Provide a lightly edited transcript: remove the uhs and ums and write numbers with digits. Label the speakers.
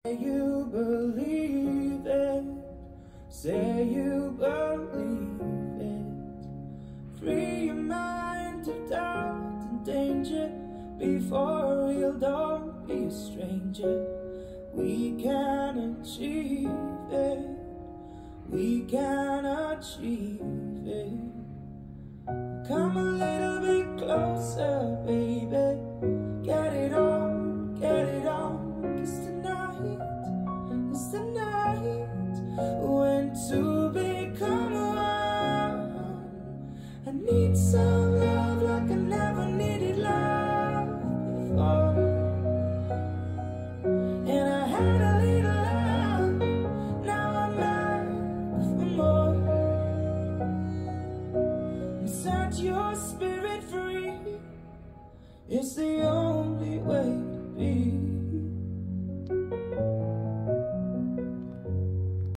Speaker 1: You believe it, say you believe it. Free your mind of doubt and danger. Before real, don't be a stranger. We can achieve it, we can achieve